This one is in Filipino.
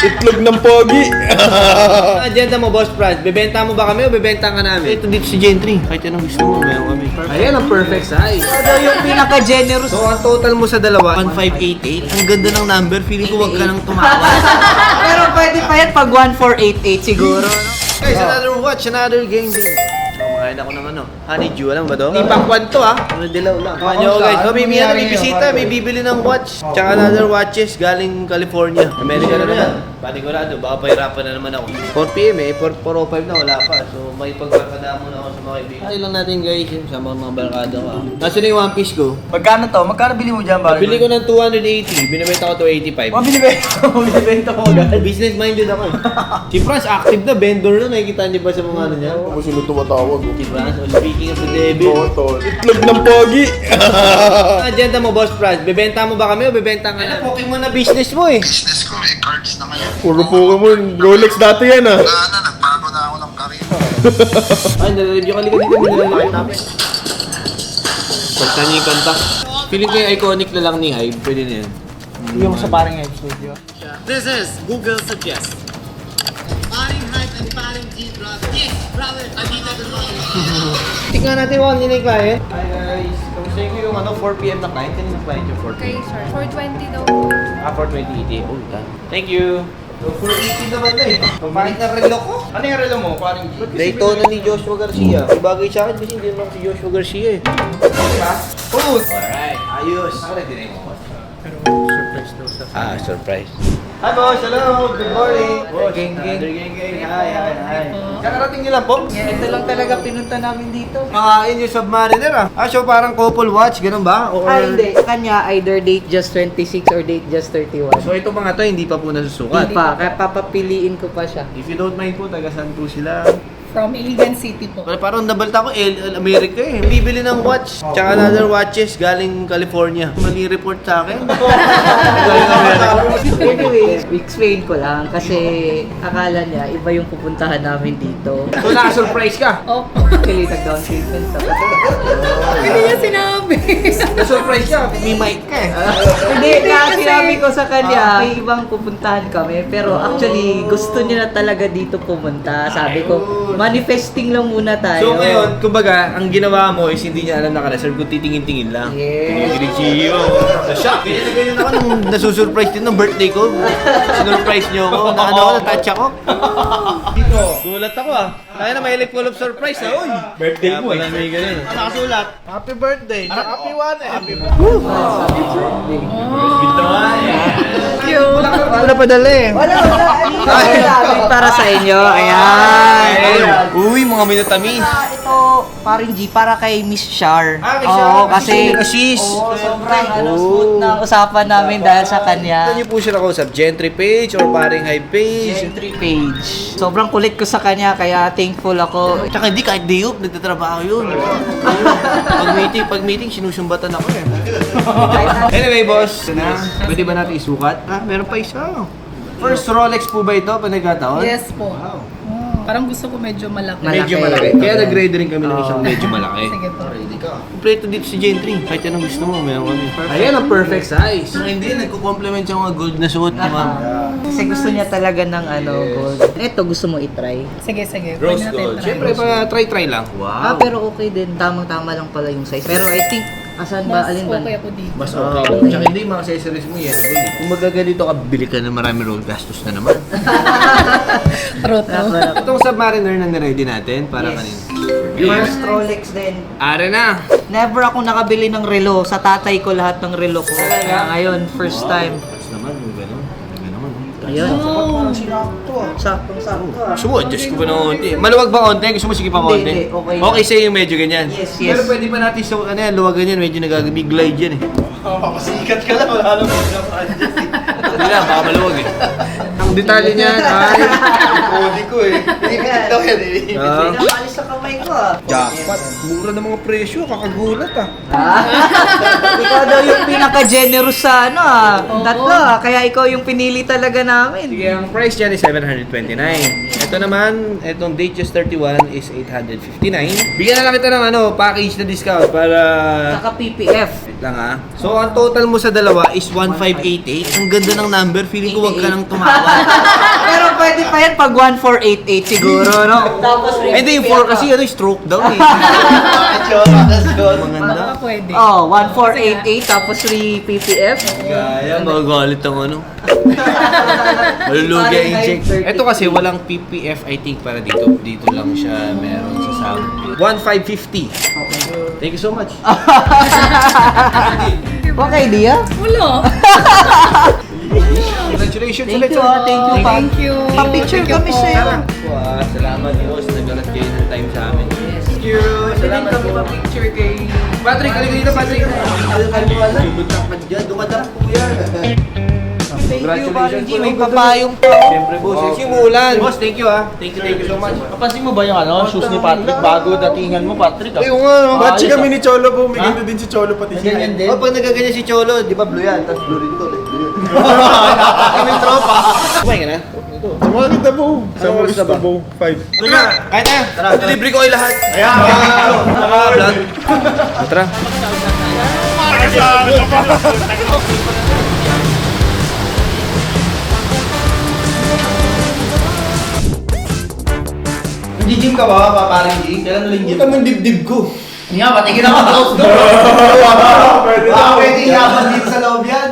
Itlog ng pogi. Agenda mo, Boss Franz, bebenta mo ba kami o bebenta ka namin? Ito dito si Gentry. Kahit anong gusto mo, meron kami. Ayan ang perfect size. Ano yung pinaka-generous? So, ang total mo sa dalawa, 1588. Ang ganda ng number, feeling ko wag ka nang tumawa. Pero pwede pa yan pag 1488 siguro. No? Guys, another watch, another game din. Kumakain ako ng ano, honeydew, alam ba to? Ipak one to ha. Ano dilaw lang. Kumain nyo guys. So, may bisita, may bibili ng watch. Tsaka another watches galing California. Amerika na naman. Panigurado, baka pahirapan na naman ako. 4 PM eh, 4:05 na wala pa. So, may pagkakadamo na ako sa mga kaibigan. Ay lang natin guys, yung sama mga barkada ko. Nasaan yung One Piece ko? Magkano to? Magkano bili mo dyan, Barry? Bili ko ng 280, binibenta ko to 85. Binibenta mo agad. Business minded ako eh. Si Franz active na, vendor na, nakikita niyo ba sa mga ano niya? Ako sino tumatawag. Si Franz, speaking of the devil. Tol. Itlog ng pogi. Ang agenda mo, Boss Franz, bebenta mo ba kami o bebenta ka na? Pokemon na business mo eh. Business ko eh, cards na ngayon. Puro Pokemon. Rolex dati yan ah. Wala na, nagbago na ako ng career. Ay, nare-review ka dito, may nilalaki namin. Pagka niya yung kanta. Feeling ko yung iconic na lang ni Hype, pwede na yan. Yung sa parang Hype Studio. This is Google Suggest. Paring Hype and Paring G, brother. Yes, brother. Andito na mga. Tingnan natin kung ano yung client. Hi guys, kamusta yung ano, 4 PM na client? Kanina ng client yung 4 Okay, PM? sir. 420 daw. 420 ETA. Oh, thank you. So, 480 naman na eh. Pamahit na relo ko. Ano yung relo mo, parang G? Daytona ni Joshua Garcia. Bagay sa akin kasi hindi naman si Joshua Garcia eh. Diba? Oh! Alright, ayos. Surprise. Hi boss, hello, good morning. Boss, Gang, gang. gang. Hi. Kakarating niyo lang po? Ito lang talaga pinunta namin dito. Makain yung Submariner ah. So parang couple watch, ganun ba? Or... Hindi. Kanya, either date just 26 or date just 31. So ito mga to, hindi pa po nasusukat. Hindi pa, kaya papapiliin ko pa siya. If you don't mind po, taga saan po sila? From Iligan City po. Parang nabalta ko, America eh. Bibili ng watch, tsaka another watches galing California. Mali report sa akin. Galing America. Anyway, explain ko lang kasi akala niya iba yung pupuntahan namin dito. So naka-surprise ka? Opo. Actually, nag-down payment ako. Hindi niya sinabi. Na-surprise ka? May mic ka eh. Hindi, sinabi ko sa kanya, may ibang pupuntahan kami. Pero actually, gusto niya na talaga dito pumunta. Sabi ko, manifesting lang muna tayo. So ngayon, kumbaga, ang ginawa mo is hindi niya alam naka-reserve kung titingin-tingin lang. Yes. Kinikilig Na-shock. Ganyan na ganyan ako nung nasusurprise din ng birthday ko. Sinurprise niyo ako. Na ano ako, na-touch ako. Dito. Gulat ako ah. Kaya na may full of surprise ah. Uy! Birthday mo eh. May ganyan. Nakasulat. Happy birthday. Happy one eh. Happy Wala ka padala eh. Wala. Ay, para sa inyo. Ayan. Uy, mga minatamis. Ito, paring G, para kay Miss Char. Ah, kay Char. Oo, kasi... Assist. sobrang smooth na usapan namin dahil sa kanya. Saan niyo po siya nakausap? Gentry page or paring high page? Entry page. Sobrang kulit ko sa kanya, kaya thankful ako. Tsaka hindi, kahit day off, nagtatrabaho yun. Pag meeting, sinusumbatan ako eh. Anyway, boss, na, pwede ba natin isukat? Ah, meron pa isa. First Rolex po ba ito, pag nagkataon? Yes po. Parang gusto ko medyo malaki. Medyo malaki. Kaya nag-grade rin kami ng isang medyo malaki. Sige po. Kompleto dito si Gentry. Kahit anong gusto mo, meron kami. Ayan ang perfect size. Hindi, nagko-complement yung mga gold na suot ni ma'am. Kasi gusto niya talaga ng gold. Ito, gusto mo itry. Sige. Rose Pwede natin gold. try. Siyempre, pa try lang. Pero okay din. Tamang-tama lang pala yung size. Pero I think, asan ba, Mas alin ba? okay ako dito. Mas okay. Tsaka hindi, mga accessories mo yan. Kung magagalito ka, bili ka ng marami roll, gastos na naman. Roto. Itong Submariner na niready natin para kanina. First Rolex din. Are na! Never ako nakabili ng relo. Sa tatay ko lahat ng relo ko. Kaya ngayon, first time. Tapos naman, yung gano'n. Gano'n. Ayun. Saktong-sakto ah. Gusto mo, adjust ko pa ng konti. Maluwag ba konti? Gusto mo sige pa konti? Hindi, okay. Okay sa'yo yung medyo ganyan? Yes. Pero pwede pa natin sa ano yan, luwag ganyan, medyo nagagabig glide yan eh. Sikat ka lang. Wala lang adjust eh. Hindi lang, baka maluwag eh. Ang detalye niyan ay... Kodi ko eh. Pinipit daw yan eh. Pinakalis sa kamay ko ah. Jackpot. Mura ng mga presyo, kakagulat ah. Ikaw daw yung pinaka-generous sa tatlo Kaya ikaw yung pinili talaga namin. Sige, ang price dyan is 729. Ito naman, itong date just 31 is 859. Bigyan na lang kita ng package na discount para... Naka-PPF. Wait lang ah. So, ang total mo sa dalawa is 1588. Ang ganda ng number, feeling ko wag ka nang tumawa. yan pag 1488 siguro, no? Tapos Hindi, yung 4 kasi stroke daw eh. Maganda. Baka pwede. Oh, 1488 tapos 3 PPF. Kaya, magagalit ang ano. Malulugi ang check. Ito kasi walang PPF I think para dito. Dito lang siya meron sa sound. 1550. Thank you so much. Okay, Dia? Wala. Congratulations Thank ulit. you, thank you. Thank you. Pa-picture Thank you kami po. sa'yo. Wow, salamat boss. Nagalat kayo ng time sa amin. Thank you. Salamat po. pa-picture kay... Patrick, halika dito, Patrick. Dumadap pa dyan. Dumadap po yan. Thank you, Paring G. May Congratulations. papayong pa. Siyempre, boss. Simulan. Boss, thank you ah. Thank you so much. Napansin mo ba yung shoes ni Patrick? Bago datingan mo, Patrick. Ayun nga, batch Ayos, kami ni Cholo po. May ganito din si Cholo pati siya. Ganyan din. Oh, pag nagaganyan si Cholo, di ba blue yan? Tapos blue rin to. Kami tropa. Kumain ka na? Sama kita po. Sama oras na gusto ba? po. 5. Tara, kahit na. Tara. Delivery ko kayo lahat. Ayan. Vlog. Tara. Nag-gym ka ba, paparing G? Kailan uling gym? Ito yung dibdib ko. Nga, patigil ako close door. Pwede Baka pwede yaman dito sa loob yan.